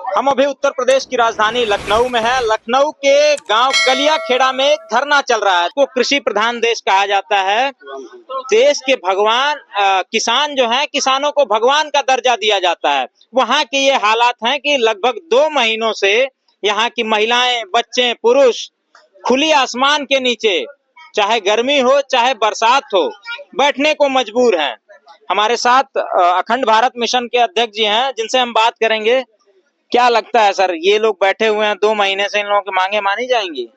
हम अभी उत्तर प्रदेश की राजधानी लखनऊ में है। लखनऊ के गांव कलिया खेड़ा में एक धरना चल रहा है। को कृषि प्रधान देश कहा जाता है। देश के भगवान किसान जो हैं, किसानों को भगवान का दर्जा दिया जाता है। वहां के ये हालात हैं कि लगभग 2 महीनों से यहाँ की महिलाएं, बच्चे, पुरुष खुली आसमान के नीचे, चाहे गर्मी हो चाहे बरसात हो, बैठने को मजबूर हैं। हमारे साथ अखंड भारत मिशन के अध्यक्ष जी हैं, जिनसे हम बात करेंगे। क्या लगता है सर, ये लोग बैठे हुए हैं 2 महीने से, इन लोगों की मांगे मानी जाएंगी?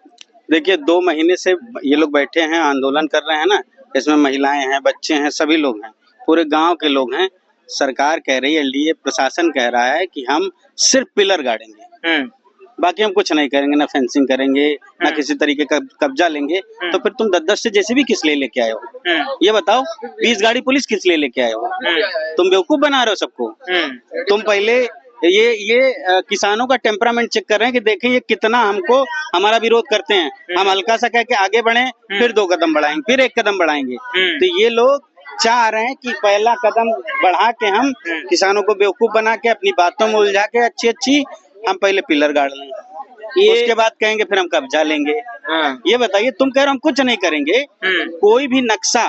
देखिए, 2 महीने से ये लोग बैठे हैं, आंदोलन कर रहे हैं ना। इसमें महिलाएं हैं, बच्चे हैं, सभी लोग हैं, पूरे गांव के लोग हैं। सरकार कह रही है, एलडीए प्रशासन कह रहा है कि हम सिर्फ पिलर गाड़ेंगे, बाकी हम कुछ नहीं करेंगे, ना फेंसिंग करेंगे, ना किसी तरीके का कब्जा लेंगे। तो फिर तुम 10-10 से जैसे भी किस लिए लेके आए हो? ये बताओ, 20 गाड़ी पुलिस किस लिए लेके आए हो? तुम बेवकूफ बना रहे हो सबको। तुम पहले ये किसानों का टेम्परामेंट चेक कर रहे हैं कि देखें ये कितना हमको हमारा विरोध करते हैं। हम हल्का सा कह के आगे बढ़े, फिर 2 कदम बढ़ाएंगे, फिर 1 कदम बढ़ाएंगे। तो ये लोग चाह रहे हैं कि पहला कदम बढ़ा के हम किसानों को बेवकूफ बना के अपनी बातों में उलझा के अच्छी हम पहले पिलर गाड़ लें, उसके बाद कहेंगे फिर हम कब्जा लेंगे। ये बताइए, तुम कह रहे हो हम कुछ नहीं करेंगे। कोई भी नक्शा,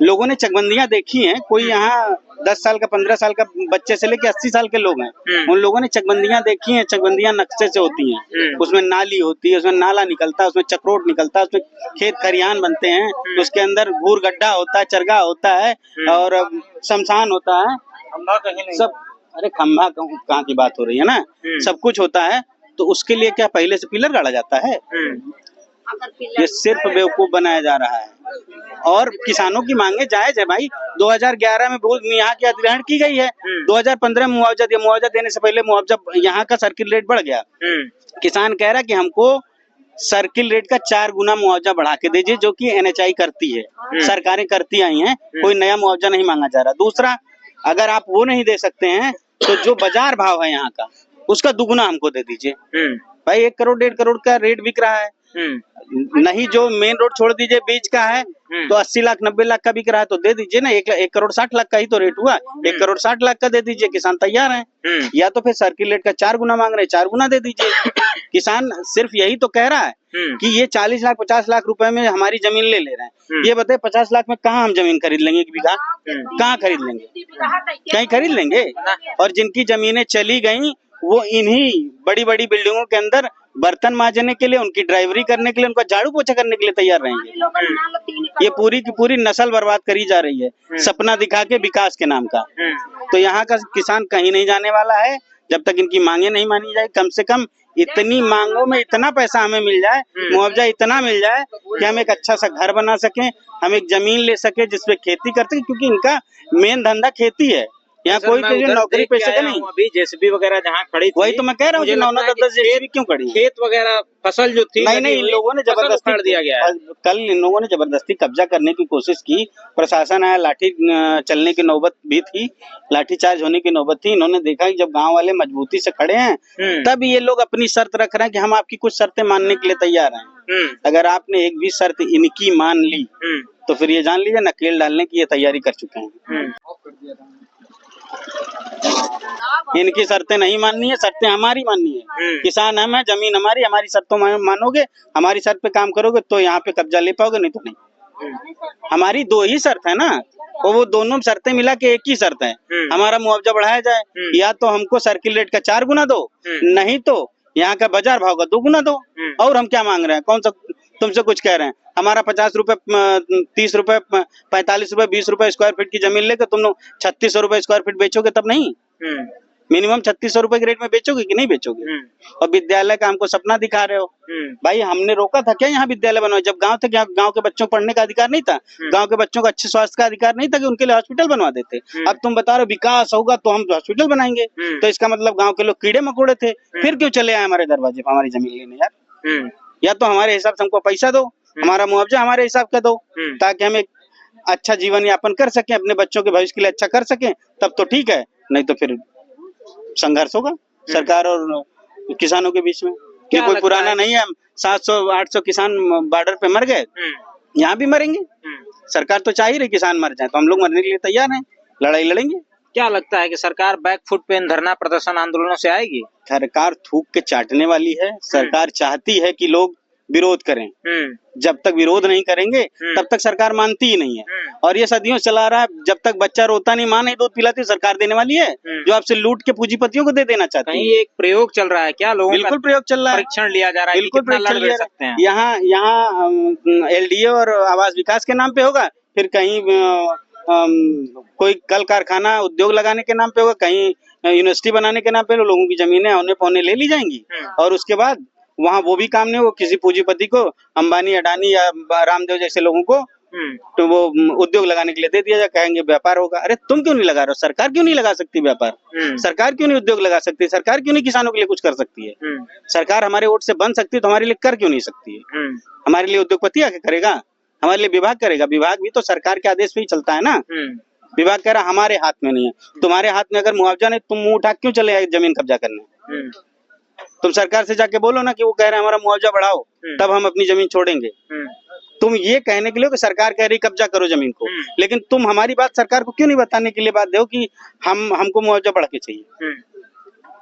लोगों ने चकबंदियां देखी हैं। कोई यहाँ 10 साल का, 15 साल का बच्चे से लेके 80 साल के लोग हैं, उन लोगों ने चकबंदियां देखी हैं। चकबंदियां नक्शे से होती हैं, उसमें नाली होती है, उसमें नाला निकलता है, उसमें चक्रोट निकलता है, उसमें खेत खरियान बनते हैं, उसके अंदर घूर गड्ढा होता है, चरगा होता है और शमशान होता है, सब। अरे खंभा कहाँ की बात हो रही है ना, सब कुछ होता है। तो उसके लिए क्या पहले से पिलर गाड़ा जाता है? ये सिर्फ बेवकूफ बनाया जा रहा है। और किसानों की मांगे जायज है भाई। 2011 में भूमि यहाँ की अधिग्रहण की गई है। 2015 में मुआवजा देने से पहले मुआवजा यहाँ का सर्किल रेट बढ़ गया। किसान कह रहा है कि हमको सर्किल रेट का 4 गुना मुआवजा बढ़ा के दीजिए, जो कि एनएचआई करती है, सरकारें करती आई हैं। कोई नया मुआवजा नहीं मांगा जा रहा। दूसरा, अगर आप वो नहीं दे सकते हैं तो जो बाजार भाव है यहाँ का, उसका दुगुना हमको दे दीजिए। भाई 1 करोड़ 1.5 करोड़ का रेट बिक रहा है। नहीं, जो मेन रोड छोड़ दीजिए, बीच का है तो 80 लाख 90 लाख का बिक रहा है, तो दे दीजिए ना। 1 करोड़ 60 लाख का ही तो रेट हुआ, 1 करोड़ 60 लाख का दे दीजिए। किसान तैयार हैं। या तो फिर सर्किल रेट का 4 गुना मांग रहे हैं, 4 गुना दे दीजिए। किसान सिर्फ यही तो कह रहा है कि ये 40 लाख 50 लाख रुपए में हमारी जमीन ले रहे हैं। ये बताए 50 लाख में कहाँ हम जमीन खरीद लेंगे? 1 बीघा कहाँ खरीद लेंगे? कहीं खरीद लेंगे? और जिनकी जमीनें चली गई, वो इन्हीं बड़ी बड़ी बिल्डिंगों के अंदर बर्तन मांजने के लिए, उनकी ड्राइवरी करने के लिए, उनका झाड़ू पोछा करने के लिए तैयार रहेंगे। ये पूरी की पूरी नस्ल बर्बाद करी जा रही है, सपना दिखा के विकास के नाम का। तो यहाँ का किसान कहीं नहीं जाने वाला है जब तक इनकी मांगे नहीं मानी जाए। कम से कम इतनी मांगों में इतना पैसा हमें मिल जाए, मुआवजा इतना मिल जाए कि हम एक अच्छा सा घर बना सकें, हम एक जमीन ले सके जिसपे खेती कर सके, क्योंकि इनका मेन धंधा खेती है। यहाँ कोई तो जो नौकरी पेशे का नहीं। अभी जेसीबी वगैरह जहाँ खड़ी थी, वही तो मैं कह रहा हूँ कि 9-10 जेसीबी क्यों खड़ी? खेत वगैरह फसल जो थी, नहीं, इन लोगों ने जबरदस्ती कर दिया गया है। कल इन लोगों ने जबरदस्ती कब्जा करने की कोशिश की। प्रशासन आया, लाठी चलने की नौबत भी थी, लाठी चार्ज होने की नौबत थी। इन्होंने देखा कि जब गांव वाले मजबूती से खड़े हैं, तब ये लोग अपनी शर्त रख रहे हैं कि हम आपकी कुछ शर्तें मानने के लिए तैयार हैं। अगर आपने एक भी शर्त इनकी मान ली तो फिर ये जान लीजिए नकेल डालने की ये तैयारी कर चुके हैं। इनकी शर्तें नहीं माननी है, शर्तें हमारी माननी है। किसान हम है, जमीन हमारी, हमारी शर्तों मानोगे, हमारी शर्त पे काम करोगे तो यहाँ पे कब्जा ले पाओगे, नहीं तो नहीं। हमारी 2 ही शर्त है ना, और वो दोनों शर्तें मिला के एक ही शर्त है, हमारा मुआवजा बढ़ाया जाए। या तो हमको सर्किल रेट का 4 गुना दो, नहीं तो यहाँ का बाजार भाव का 2 गुना दो। और हम क्या मांग रहे हैं? कौन सा तुमसे कुछ कह रहे हैं? हमारा 50 रुपए, 30 रुपए, 45 रुपए, 20 रुपए स्क्वायर फीट की जमीन लेकर तुम लोग 3600 रुपए स्क्वायर फीट बेचोगे, तब नहीं? मिनिमम 3600 रुपए के रेट में बेचोगे कि नहीं बेचोगे? और विद्यालय का हमको सपना दिखा रहे हो। भाई हमने रोका था क्या यहाँ विद्यालय बनवाए? जब गांव थे, गांव के बच्चों को पढ़ने का अधिकार नहीं था, गांव के बच्चों को अच्छे स्वास्थ्य का अधिकार नहीं था कि उनके लिए हॉस्पिटल बनवा देते। अब तुम बता रहे हो विकास होगा तो हम हॉस्पिटल बनाएंगे, तो इसका मतलब गाँव के लोग कीड़े मकोड़े थे। फिर क्यों चले आए हमारे दरवाजे पर हमारी जमीन लेने? यार, या तो हमारे हिसाब से हमको पैसा दो, हमारा मुआवजा हमारे हिसाब का दो, ताकि हम एक अच्छा जीवन यापन कर सकें, अपने बच्चों के भविष्य के लिए अच्छा कर सकें, तब तो ठीक है। नहीं तो फिर संघर्ष होगा सरकार और किसानों के बीच में। कि कोई पुराना नहीं है, 700-800 किसान बॉर्डर पे मर गए, यहाँ भी मरेंगे। सरकार तो चाह ही रही किसान मर जाए, तो हम लोग मरने के लिए तैयार हैं, लड़ाई लड़ेंगे। क्या लगता है कि सरकार बैक फुट पे इन धरना प्रदर्शन आंदोलनों से आएगी? सरकार थूक के चाटने वाली है। सरकार चाहती है कि लोग विरोध करें। जब तक विरोध नहीं करेंगे तब तक सरकार मानती ही नहीं है। और ये सदियों चला रहा है, जब तक बच्चा रोता नहीं, माँ नहीं दूध पिलाती, सरकार देने वाली है जो आपसे लूट के पूंजीपतियों को दे देना चाहती है। कहीं एक प्रयोग चल रहा है क्या? लोगों बिल्कुल प्रयोग चल रहा है, परीक्षण लिया जा रहा है, बिल्कुल कितना परीक्षण लड़ लिया सकते हैं। यहाँ एलडीए और आवास विकास के नाम पे होगा, फिर कहीं कोई कल कारखाना उद्योग लगाने के नाम पे होगा, कहीं यूनिवर्सिटी बनाने के नाम पे लोगों की जमीनें औने पौने ले ली जाएंगी। और उसके बाद वहाँ वो भी काम नहीं हो, किसी पूंजीपति को, अंबानी, अडानी या रामदेव जैसे लोगों को तो वो उद्योग लगाने के लिए दे दिया जाए, कहेंगे व्यापार होगा। अरे तुम क्यों नहीं लगा रहे हो? सरकार क्यों नहीं लगा सकती व्यापार? सरकार क्यों नहीं उद्योग लगा सकती? सरकार क्यों नहीं किसानों के लिए कुछ कर सकती है? सरकार हमारे वोट से बन सकती है तो हमारे लिए कर क्यों नहीं सकती है? हमारे लिए उद्योगपति आके करेगा? हमारे लिए विभाग करेगा? विभाग भी तो सरकार के आदेश पे ही चलता है ना। विभाग कह रहा हमारे हाथ में नहीं है। तुम्हारे हाथ में अगर मुआवजा नहीं, तुम मुंह उठा क्यों चले आए जमीन कब्जा करने? तुम सरकार से जाके बोलो ना कि वो कह रहे हैं हमारा मुआवजा बढ़ाओ, तब हम अपनी जमीन छोड़ेंगे। तुम ये कहने के लिए कि सरकार कह रही कब्जा करो जमीन को, लेकिन तुम हमारी बात सरकार को क्यों नहीं बताने के लिए बाध्य हो कि हमको मुआवजा बढ़ा के चाहिए?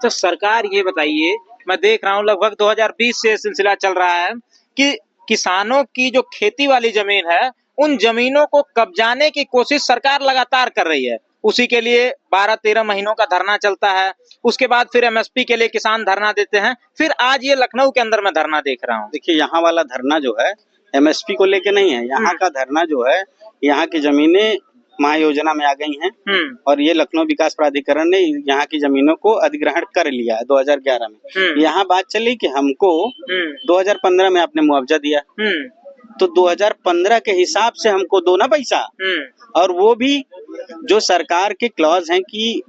तो सरकार ये बताइए, मैं देख रहा हूँ लगभग 2020 से सिलसिला चल रहा है कि किसानों की जो खेती वाली जमीन है, उन जमीनों को कब्जाने की कोशिश सरकार लगातार कर रही है। उसी के लिए 12-13 महीनों का धरना चलता है। उसके बाद फिर एमएसपी के लिए किसान धरना देते हैं। फिर आज ये लखनऊ के अंदर मैं धरना देख रहा हूँ। देखिए, यहाँ वाला धरना जो है एमएसपी को लेके नहीं है। यहाँ का धरना जो है, यहाँ की जमीनें महायोजना में आ गई हैं और ये लखनऊ विकास प्राधिकरण ने यहाँ की जमीनों को अधिग्रहण कर लिया है 2011 में। यहाँ बात चली कि हमको 2015 में आपने मुआवजा दिया, तो 2015 के हिसाब से हमको दो ना पैसा, और वो भी जो सरकार के क्लॉज हैं कि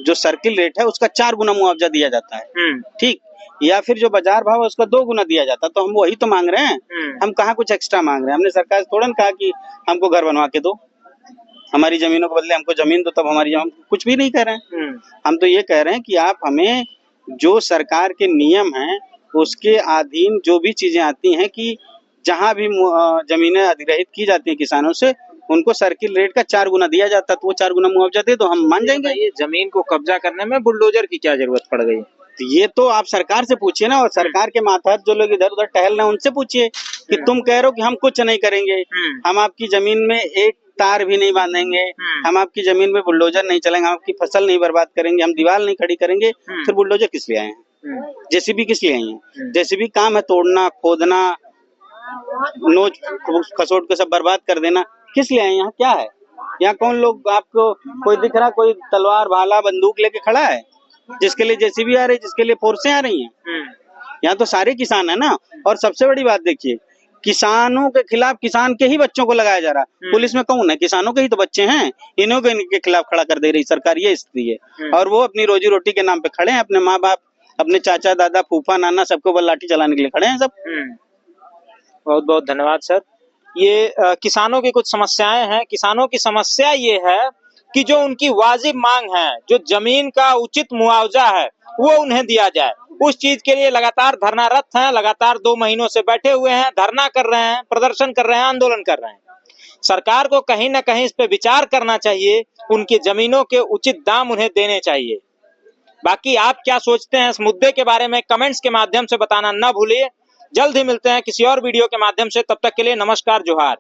जो सर्किल रेट है उसका 4 गुना मुआवजा दिया जाता है, ठीक, या फिर जो बाजार भाव है उसका 2 गुना दिया जाता है। तो हम वही तो मांग रहे हैं, हम कहाँ कुछ एक्स्ट्रा मांग रहे हैं। हमने सरकार से थोड़ा ना कहा कि हमको घर बनवा के दो, हमारी जमीनों के बदले हमको जमीन दो, तब हमारी हम कुछ भी नहीं कह रहे हैं। हम तो ये कह रहे हैं कि आप हमें जो सरकार के नियम हैं उसके अधीन जो भी चीजें आती हैं कि जहाँ भी जमीनें अधिग्रहित की जाती है किसानों से, उनको सर्किल रेट का 4 गुना दिया जाता है, तो वो 4 गुना मुआवजा दे दो, हम मान जाएंगे। ये जमीन को कब्जा करने में बुलडोजर की क्या जरूरत पड़ गई? ये तो आप सरकार से पूछिए ना, और सरकार के मातहत जो लोग इधर उधर टहल रहे हैं उनसे पूछिए कि तुम कह रहे हो कि हम कुछ नहीं करेंगे, हम आपकी जमीन में एक तार भी नहीं बांधेंगे, हम आपकी जमीन में बुलडोजर नहीं चलेंगे, हम आपकी फसल नहीं बर्बाद करेंगे, हम दीवार नहीं खड़ी करेंगे, फिर बुलडोजर किस लिए आए हैं? जेसीबी किस लिए आई है? जेसीबी काम है तोड़ना, खोदना, नोच खसोट के सब बर्बाद कर देना। किस लिए आए? यहाँ क्या है? यहाँ कौन लोग आपको कोई दिख रहा, कोई तलवार भाला बंदूक लेके खड़ा है जिसके लिए जेसीबी आ रही, जिसके लिए फोर्सें आ रही हैं? यहाँ तो सारे किसान है ना। और सबसे बड़ी बात देखिए, किसानों के खिलाफ किसान के ही बच्चों को लगाया जा रहा। पुलिस में कौन है? किसानों के ही तो बच्चे हैं, इन्हों के इनके खिलाफ खड़ा कर दे रही सरकार। ये स्थिति है, और वो अपनी रोजी रोटी के नाम पे खड़े हैं, अपने माँ बाप, अपने चाचा दादा फूफा नाना सबको बल लाठी चलाने के लिए खड़े हैं सब। बहुत बहुत धन्यवाद सर। ये किसानों की कुछ समस्याएं हैं। किसानों की समस्या ये है कि जो उनकी वाजिब मांग है, जो जमीन का उचित मुआवजा है, वो उन्हें दिया जाए। उस चीज के लिए लगातार धरनारत हैं, लगातार 2 महीनों से बैठे हुए हैं, धरना कर रहे हैं, प्रदर्शन कर रहे हैं, आंदोलन कर रहे हैं। सरकार को कहीं ना कहीं इस पे विचार करना चाहिए, उनकी जमीनों के उचित दाम उन्हें देने चाहिए। बाकी आप क्या सोचते हैं इस मुद्दे के बारे में कमेंट्स के माध्यम से बताना ना भूलिए। जल्द ही मिलते हैं किसी और वीडियो के माध्यम से, तब तक के लिए नमस्कार, जोहार।